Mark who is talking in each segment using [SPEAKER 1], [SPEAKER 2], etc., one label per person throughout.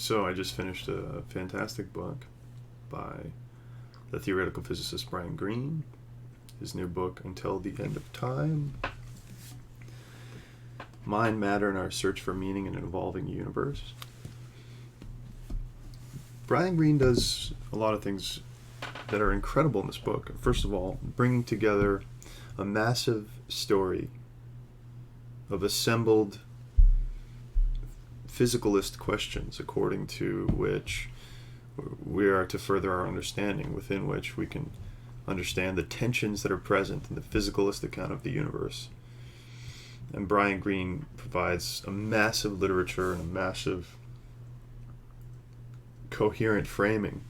[SPEAKER 1] So I just finished a fantastic book by the theoretical physicist Brian Greene. His new book, Until the End of Time. Mind, Matter, and Our Search for Meaning in an Evolving Universe. Brian Greene does a lot of things that are incredible in this book. First of all, bringing together a massive story of assembled physicalist questions according to which we are to further our understanding, within which we can understand the tensions that are present in the physicalist account of the universe. And Brian Greene provides a massive literature and a massive coherent framing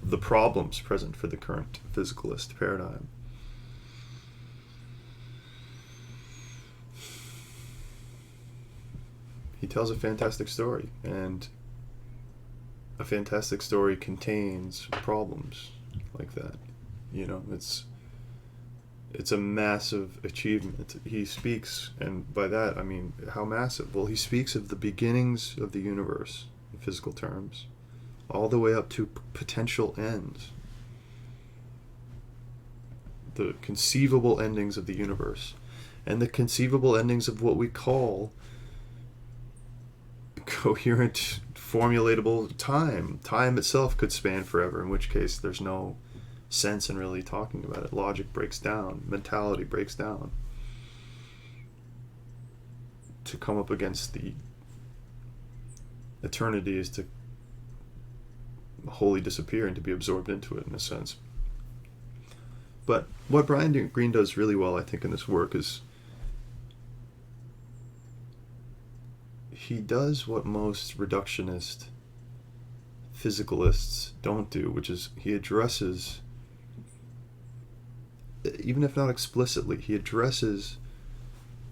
[SPEAKER 1] of the problems present for the current physicalist paradigm. He tells a fantastic story, and a fantastic story contains problems like that. You know, it's a massive achievement. He speaks, and by that I mean how massive? Well, he speaks of the beginnings of the universe in physical terms, all the way up to potential ends, the conceivable endings of the universe, and the conceivable endings of what we call coherent, formulatable time. Time itself could span forever, in which case there's no sense in really talking about it. Logic breaks down, mentality breaks down. To come up against the eternity is to wholly disappear and to be absorbed into it, in a sense. But what Brian Greene does really well, I think, in this work is he does what most reductionist physicalists don't do, which is he addresses, even if not explicitly, he addresses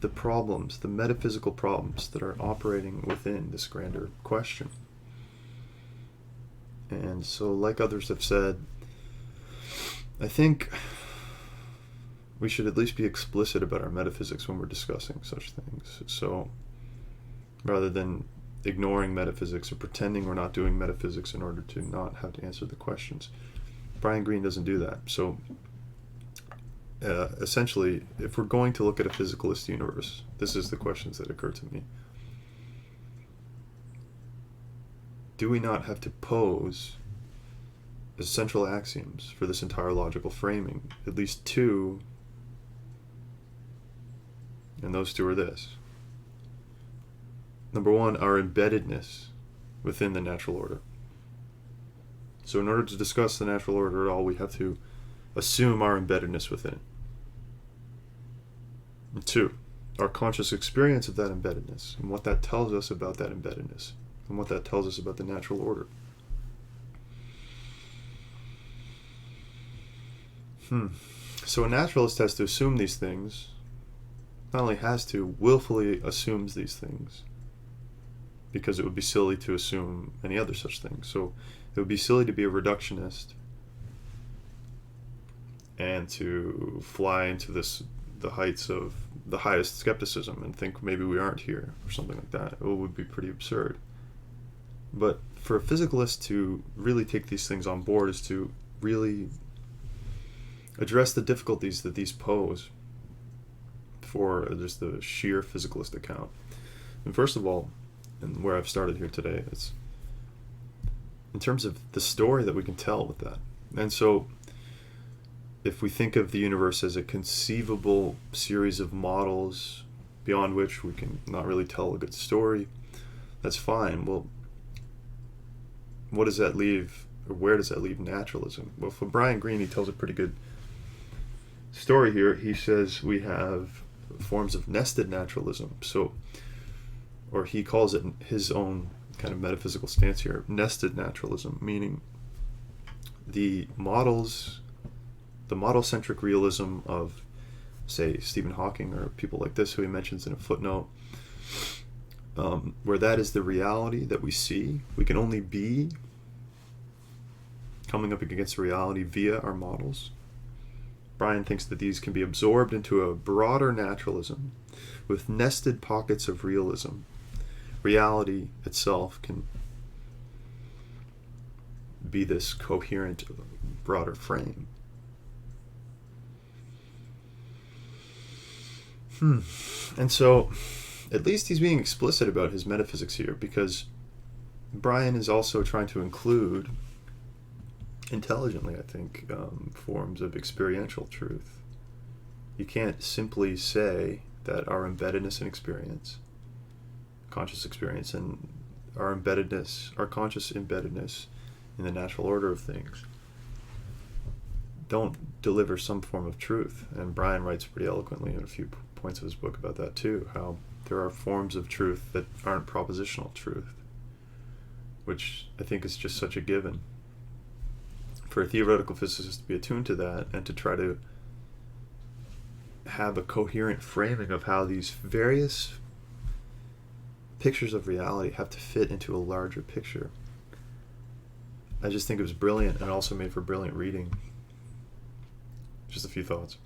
[SPEAKER 1] the problems, the metaphysical problems that are operating within this grander question. And so, like others have said, I think we should at least be explicit about our metaphysics when we're discussing such things. So, rather than ignoring metaphysics or pretending we're not doing metaphysics in order to not have to answer the questions, Brian Greene doesn't do that. So, essentially, if we're going to look at a physicalist universe, this is the questions that occur to me. Do we not have to pose essential axioms for this entire logical framing? At least two, and those two are this. Number one, our embeddedness within the natural order. So in order to discuss the natural order at all, we have to assume our embeddedness within it. And two, our conscious experience of that embeddedness and what that tells us about that embeddedness and what that tells us about the natural order. So a naturalist has to assume these things. Not only has to, willfully assumes these things, because it would be silly to assume any other such thing. So it would be silly to be a reductionist and to fly into the heights of the highest skepticism and think maybe we aren't here or something like that. It would be pretty absurd. But for a physicalist to really take these things on board is to really address the difficulties that these pose for just the sheer physicalist account. And first of all, and where I've started here today, it's in terms of the story that we can tell with that. And so if we think of the universe as a conceivable series of models beyond which we can not really tell a good story, that's fine. Well, what does that leave, or where does that leave naturalism? Well, for Brian Greene, he tells a pretty good story here. He says we have forms of nested naturalism. So, or he calls it his own kind of metaphysical stance here, nested naturalism, meaning the model-centric realism of, say, Stephen Hawking or people like this, who he mentions in a footnote, where that is the reality that we see. We can only be coming up against reality via our models. Brian thinks that these can be absorbed into a broader naturalism with nested pockets of realism. Reality itself can be this coherent, broader frame. And so, at least he's being explicit about his metaphysics here, because Brian is also trying to include, intelligently, I think, forms of experiential truth. You can't simply say that our embeddedness in experience, conscious experience, and our conscious embeddedness in the natural order of things don't deliver some form of truth. And Brian writes pretty eloquently in a few points of his book about that too, how there are forms of truth that aren't propositional truth, which I think is just such a given. For a theoretical physicist to be attuned to that and to try to have a coherent framing of how these various pictures of reality have to fit into a larger picture, I just think it was brilliant, and also made for brilliant reading. Just a few thoughts.